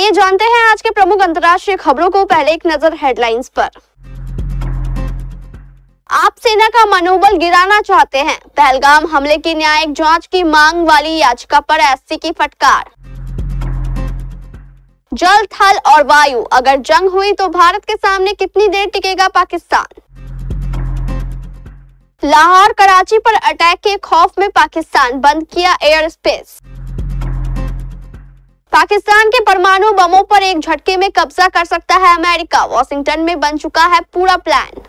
आइए जानते हैं आज के प्रमुख अंतर्राष्ट्रीय खबरों को। पहले एक नजर हेडलाइंस पर। आप सेना का मनोबल गिराना चाहते हैं, पहलगाम हमले की न्यायिक जांच की मांग वाली याचिका पर एससी की फटकार। जल, थल और वायु, अगर जंग हुई तो भारत के सामने कितनी देर टिकेगा पाकिस्तान। लाहौर, कराची पर अटैक के खौफ में पाकिस्तान बंद किया एयर स्पेस। पाकिस्तान के परमाणु बमों पर एक झटके में कब्जा कर सकता है अमेरिका, वॉशिंगटन में बन चुका है पूरा प्लान।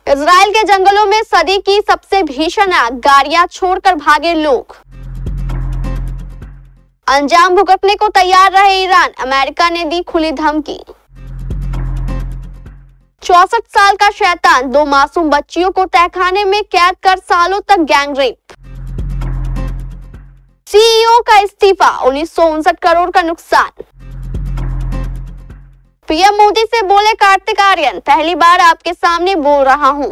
इजराइल के जंगलों में सदी की सबसे भीषण आग, गाड़ियां छोड़कर भागे लोग। अंजाम भुगतने को तैयार रहे ईरान, अमेरिका ने दी खुली धमकी। 64 साल का शैतान, 2 मासूम बच्चियों को तहखाने में कैद कर सालों तक गैंगरेप। सीईओ का इस्तीफा, 1959 करोड़ का नुकसान। पीएम मोदी से बोले कार्तिक आर्यन, पहली बार आपके सामने बोल रहा हूं।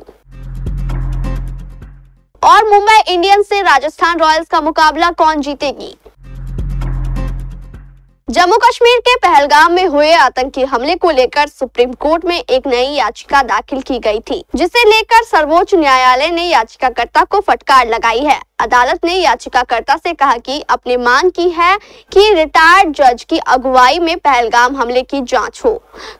और मुंबई इंडियंस से राजस्थान रॉयल्स का मुकाबला कौन जीतेगी। जम्मू कश्मीर के पहलगाम में हुए आतंकी हमले को लेकर सुप्रीम कोर्ट में एक नई याचिका दाखिल की गई थी, जिसे लेकर सर्वोच्च न्यायालय ने याचिकाकर्ता को फटकार लगाई है। अदालत ने याचिकाकर्ता से कहा कि अपनी मांग की है कि रिटायर्ड जज की अगुवाई में पहलगाम हमले की जांच हो।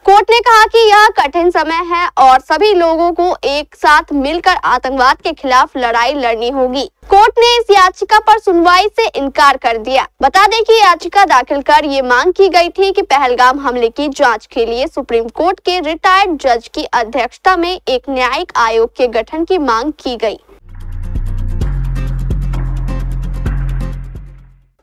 कोर्ट ने कहा कि यह कठिन समय है और सभी लोगों को एक साथ मिलकर आतंकवाद के खिलाफ लड़ाई लड़नी होगी। कोर्ट ने इस याचिका पर सुनवाई से इनकार कर दिया। बता दें कि याचिका दाखिल कर ये मांग की गई थी कि पहलगाम हमले की जांच के लिए सुप्रीम कोर्ट के रिटायर्ड जज की अध्यक्षता में एक न्यायिक आयोग के गठन की मांग की गई।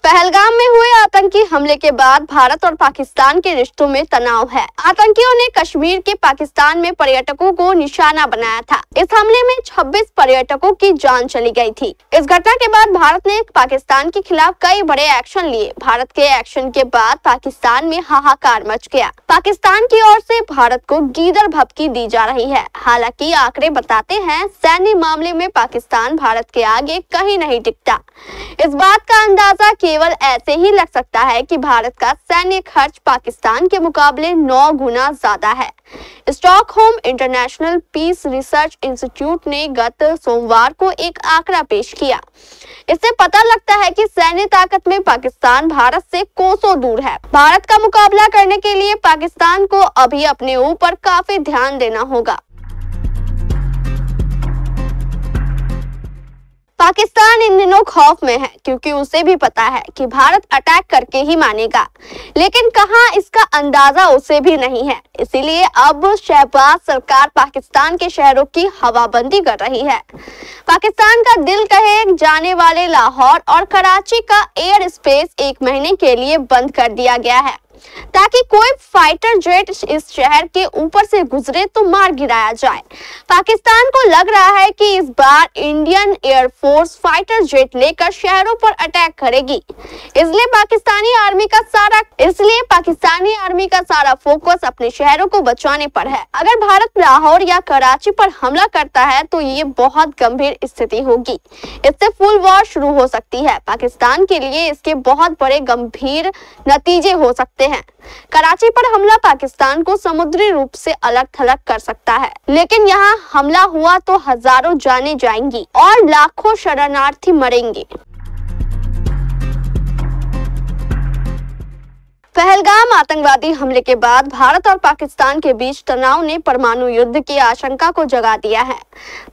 पहलगाम में हुए आतंकी हमले के बाद भारत और पाकिस्तान के रिश्तों में तनाव है। आतंकियों ने कश्मीर के पाकिस्तान में पर्यटकों को निशाना बनाया था। इस हमले में 26 पर्यटकों की जान चली गई थी। इस घटना के बाद भारत ने पाकिस्तान के खिलाफ कई बड़े एक्शन लिए। भारत के एक्शन के बाद पाकिस्तान में हाहाकार मच गया। पाकिस्तान की ओर से भारत को गीदड़ भभकी दी जा रही है। हालांकि आंकड़े बताते हैं सैन्य मामले में पाकिस्तान भारत के आगे कहीं नहीं टिकता। इस बात का अंदाजा केवल ऐसे ही लग सकता है कि भारत का सैन्य खर्च पाकिस्तान के मुकाबले 9 गुना ज्यादा है। Stockholm International Peace Research Institute ने गत सोमवार को एक आंकड़ा पेश किया। इससे पता लगता है कि सैन्य ताकत में पाकिस्तान भारत से कोसों दूर है। भारत का मुकाबला करने के लिए पाकिस्तान को अभी अपने ऊपर काफी ध्यान देना होगा। पाकिस्तान इन दिनों खौफ में है क्योंकि उसे भी पता है कि भारत अटैक करके ही मानेगा, लेकिन कहां इसका अंदाजा उसे भी नहीं है। इसीलिए अब शहबाज सरकार पाकिस्तान के शहरों की हवाबंदी कर रही है। पाकिस्तान का दिल कहे जाने वाले लाहौर और कराची का एयर स्पेस 1 महीने के लिए बंद कर दिया गया है ताकि कोई फाइटर जेट इस शहर के ऊपर से गुजरे तो मार गिराया जाए। पाकिस्तान को लग रहा है कि इस बार इंडियन एयरफोर्स फाइटर जेट लेकर शहरों पर अटैक करेगी। इसलिए पाकिस्तानी आर्मी का सारा फोकस अपने शहरों को बचाने पर है। अगर भारत लाहौर या कराची पर हमला करता है तो ये बहुत गंभीर स्थिति होगी। इससे फुल वॉर शुरू हो सकती है। पाकिस्तान के लिए इसके बहुत बड़े गंभीर नतीजे हो सकते हैं। कराची पर हमला पाकिस्तान को समुद्री रूप से अलग थलग कर सकता है, लेकिन यहाँ हमला हुआ तो हजारों जानें जाएंगी और लाखों शरणार्थी मरेंगे। पहलगाम आतंकवादी हमले के बाद भारत और पाकिस्तान के बीच तनाव ने परमाणु युद्ध की आशंका को जगा दिया है।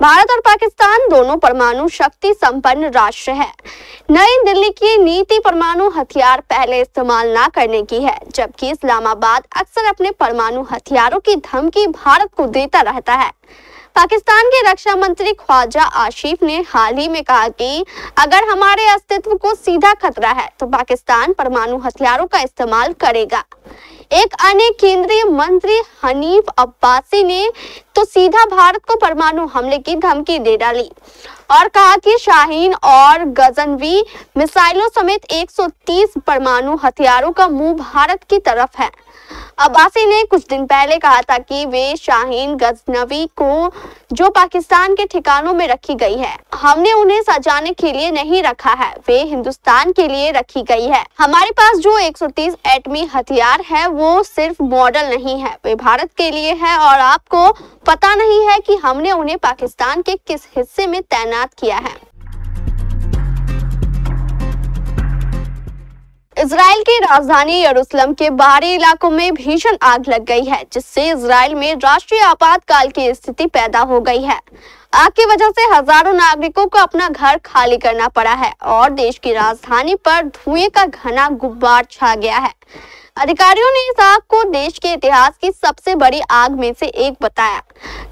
भारत और पाकिस्तान दोनों परमाणु शक्ति संपन्न राष्ट्र है। नई दिल्ली की नीति परमाणु हथियार पहले इस्तेमाल न करने की है, जबकि इस्लामाबाद अक्सर अपने परमाणु हथियारों की धमकी भारत को देता रहता है। पाकिस्तान के रक्षा मंत्री ख्वाजा आसिफ ने हाल ही में कहा कि अगर हमारे अस्तित्व को सीधा खतरा है तो पाकिस्तान परमाणु हथियारों का इस्तेमाल करेगा। एक अन्य केंद्रीय मंत्री हनीफ अब्बासी ने तो सीधा भारत को परमाणु हमले की धमकी दे डाली और कहा कि शाहीन और गजनवी मिसाइलों समेत 130 परमाणु हथियारों का मुंह भारत की तरफ है। अब्बासी ने कुछ दिन पहले कहा था कि वे शाहीन गजनवी को जो पाकिस्तान के ठिकानों में रखी गई है, हमने उन्हें सजाने के लिए नहीं रखा है, वे हिंदुस्तान के लिए रखी गई है। हमारे पास जो 130 एटमी हथियार है वो सिर्फ मॉडल नहीं है, वे भारत के लिए है और आपको पता नहीं है कि हमने उन्हें पाकिस्तान के किस हिस्से में तैनात किया है। इजराइल की राजधानी यरूशलेम के बाहरी इलाकों में भीषण आग लग गई है, जिससे इजराइल में राष्ट्रीय आपातकाल की स्थिति पैदा हो गई है। आग की वजह से हजारों नागरिकों को अपना घर खाली करना पड़ा है और देश की राजधानी पर धुएं का घना गुब्बार छा गया है। अधिकारियों ने इस आग को देश के इतिहास की सबसे बड़ी आग में से एक बताया,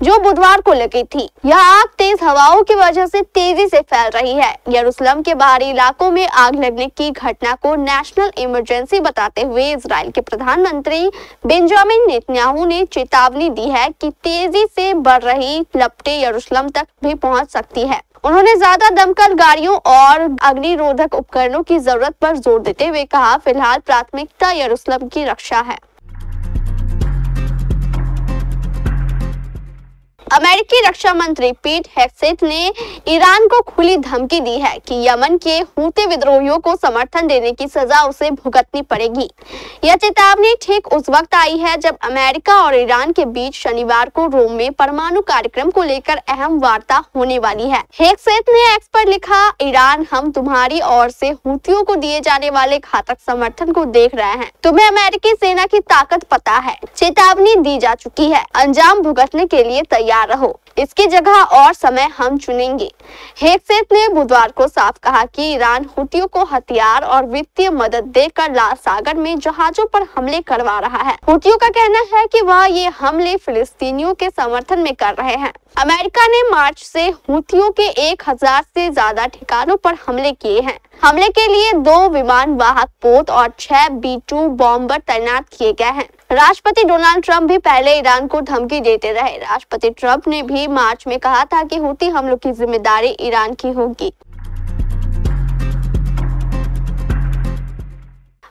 जो बुधवार को लगी थी। यह आग तेज हवाओं की वजह से तेजी से फैल रही है। यरूशलेम के बाहरी इलाकों में आग लगने की घटना को नेशनल इमरजेंसी बताते हुए इजराइल के प्रधानमंत्री बेंजामिन नेतन्याहू ने चेतावनी दी है कि तेजी से बढ़ रही लपटें यरूशलेम तक भी पहुंच सकती है। उन्होंने ज्यादा दमकल गाड़ियों और अग्निरोधक उपकरणों की जरूरत पर जोर देते हुए कहा, फिलहाल प्राथमिकता यरूशलेम की रक्षा है। अमेरिकी रक्षा मंत्री पीट हेग्सेथ ने ईरान को खुली धमकी दी है कि यमन के हूती विद्रोहियों को समर्थन देने की सजा उसे भुगतनी पड़ेगी। यह चेतावनी ठीक उस वक्त आई है जब अमेरिका और ईरान के बीच शनिवार को रोम में परमाणु कार्यक्रम को लेकर अहम वार्ता होने वाली है। हेग्सेथ ने एक्स पर लिखा, ईरान, हम तुम्हारी ओर से हूतियों को दिए जाने वाले घातक समर्थन को देख रहे हैं। तुम्हें अमेरिकी सेना की ताकत पता है, चेतावनी दी जा चुकी है, अंजाम भुगतने के लिए तैयार रहो, इसकी जगह और समय हम चुनेंगे। हेग्सेथ ने बुधवार को साफ कहा कि ईरान हूतियों को हथियार और वित्तीय मदद देकर लाल सागर में जहाजों पर हमले करवा रहा है। हूतियों का कहना है कि वह ये हमले फिलिस्तीनियों के समर्थन में कर रहे हैं। अमेरिका ने मार्च से हूतियों के 1000 से ज्यादा ठिकानों पर हमले किए हैं। हमले के लिए 2 विमान वाहक पोत और 6 B-2 बॉम्बर तैनात किए गए हैं। राष्ट्रपति डोनाल्ड ट्रंप भी पहले ईरान को धमकी देते रहे। राष्ट्रपति ट्रंप ने भी मार्च में कहा था कि हूती हमलों की जिम्मेदारी ईरान की होगी।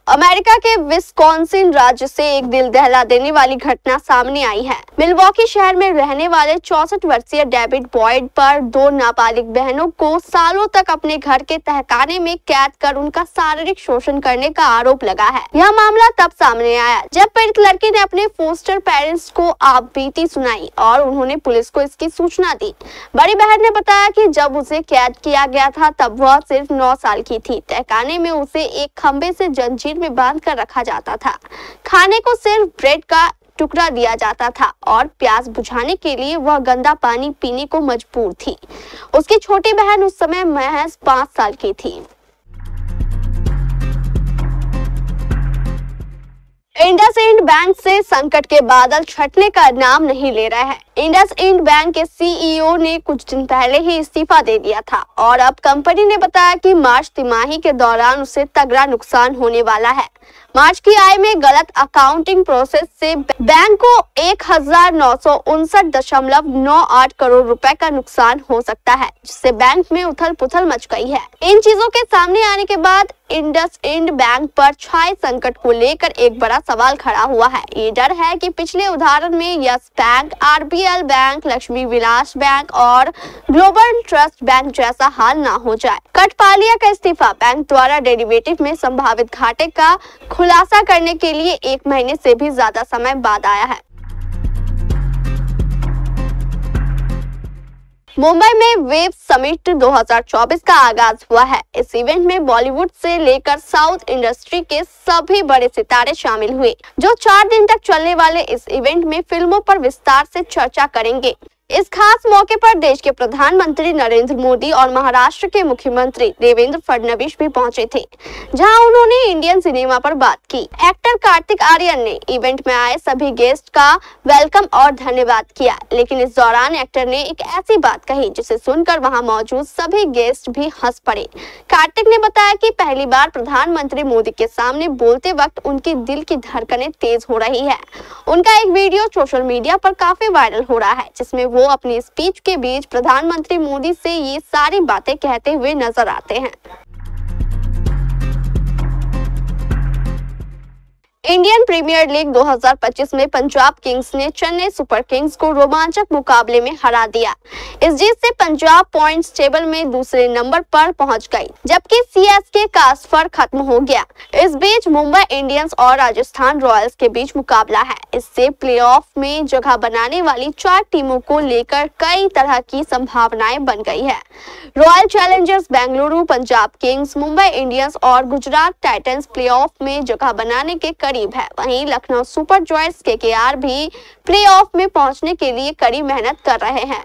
अमेरिका के विस्कॉन्सिन राज्य से एक दिल दहला देने वाली घटना सामने आई है। मिल्वॉकी शहर में रहने वाले 64 वर्षीय डेविड बॉयड पर 2 नाबालिग बहनों को सालों तक अपने घर के तहखाने में कैद कर उनका शारीरिक शोषण करने का आरोप लगा है। यह मामला तब सामने आया जब पीड़ित लड़की ने अपने फोस्टर पेरेंट्स को आपबीती सुनाई और उन्होंने पुलिस को इसकी सूचना दी। बड़ी बहन ने बताया कि जब उसे कैद किया गया था तब वह सिर्फ 9 साल की थी। तहखाने में उसे एक खंबे से जंजीर में बांध कर रखा जाता था। खाने को सिर्फ ब्रेड का टुकड़ा दिया जाता था और प्यास बुझाने के लिए वह गंदा पानी पीने को मजबूर थी। उसकी छोटी बहन उस समय महज 5 साल की थी। इंडसइंड बैंक से संकट के बादल छटने का नाम नहीं ले रहा है। इंडसइंड बैंक के सीईओ ने कुछ दिन पहले ही इस्तीफा दे दिया था और अब कंपनी ने बताया कि मार्च तिमाही के दौरान उसे तगड़ा नुकसान होने वाला है। मार्च की आय में गलत अकाउंटिंग प्रोसेस से बैंक को 1959.98 करोड़ रुपए का नुकसान हो सकता है, जिससे बैंक में उथल पुथल मच गई है। इन चीजों के सामने आने के बाद इंडसइंड बैंक पर छाए संकट को लेकर एक बड़ा सवाल खड़ा हुआ है। ये डर है कि पिछले उदाहरण में Yes Bank, RBL Bank, Lakshmi Vilas Bank और ग्लोबल ट्रस्ट बैंक जैसा हाल ना हो जाए। कटपालिया का इस्तीफा बैंक द्वारा डेरिवेटिव में संभावित घाटे का खुलासा करने के लिए 1 महीने से भी ज्यादा समय बाद आया है। मुंबई में वेब समिट 2024 का आगाज हुआ है। इस इवेंट में बॉलीवुड से लेकर साउथ इंडस्ट्री के सभी बड़े सितारे शामिल हुए, जो 4 दिन तक चलने वाले इस इवेंट में फिल्मों पर विस्तार से चर्चा करेंगे। इस खास मौके पर देश के प्रधानमंत्री नरेंद्र मोदी और महाराष्ट्र के मुख्यमंत्री देवेंद्र फडणवीस भी पहुंचे थे, जहां उन्होंने इंडियन सिनेमा पर बात की। एक्टर कार्तिक आर्यन ने इवेंट में आए सभी गेस्ट का वेलकम और धन्यवाद किया, लेकिन इस दौरान एक्टर ने एक ऐसी बात कही जिसे सुनकर वहां मौजूद सभी गेस्ट भी हंस पड़े। कार्तिक ने बताया कि पहली बार प्रधानमंत्री मोदी के सामने बोलते वक्त उनकी दिल की धड़कनें तेज हो रही है। उनका एक वीडियो सोशल मीडिया पर काफी वायरल हो रहा है, जिसमें वो अपनी स्पीच के बीच प्रधानमंत्री मोदी से ये सारी बातें कहते हुए नजर आते हैं। इंडियन प्रीमियर लीग 2025 में पंजाब किंग्स ने चेन्नई सुपर किंग्स को रोमांचक मुकाबले में हरा दिया। इस जीत से पंजाब पॉइंट्स टेबल में दूसरे नंबर पर पहुंच गई, जबकि सीएसके का सफर खत्म हो गया। इस बीच मुंबई इंडियंस और राजस्थान रॉयल्स के बीच मुकाबला है। इससे प्लेऑफ में जगह बनाने वाली 4 टीमों को लेकर कई तरह की संभावनाएं बन गई है। Royal Challengers Bengaluru, Punjab Kings, Mumbai Indians और गुजरात टाइटंस प्लेऑफ में जगह बनाने के करीब है। वहीं लखनऊ सुपर जॉयंट्स केकेआर भी प्लेऑफ में पहुंचने के लिए कड़ी मेहनत कर रहे हैं।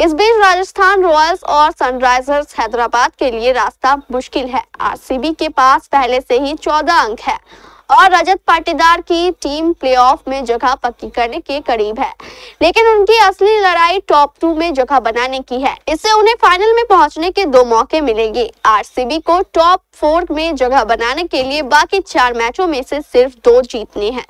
इस बीच राजस्थान रॉयल्स और सनराइजर्स हैदराबाद के लिए रास्ता मुश्किल है। आरसीबी के पास पहले से ही 14 अंक है और रजत पाटीदार की टीम प्लेऑफ में जगह पक्की करने के करीब है, लेकिन उनकी असली लड़ाई टॉप 2 में जगह बनाने की है। इससे उन्हें फाइनल में पहुंचने के 2 मौके मिलेंगे। आरसीबी को टॉप 4 में जगह बनाने के लिए बाकी 4 मैचों में से सिर्फ 2 जीतने हैं।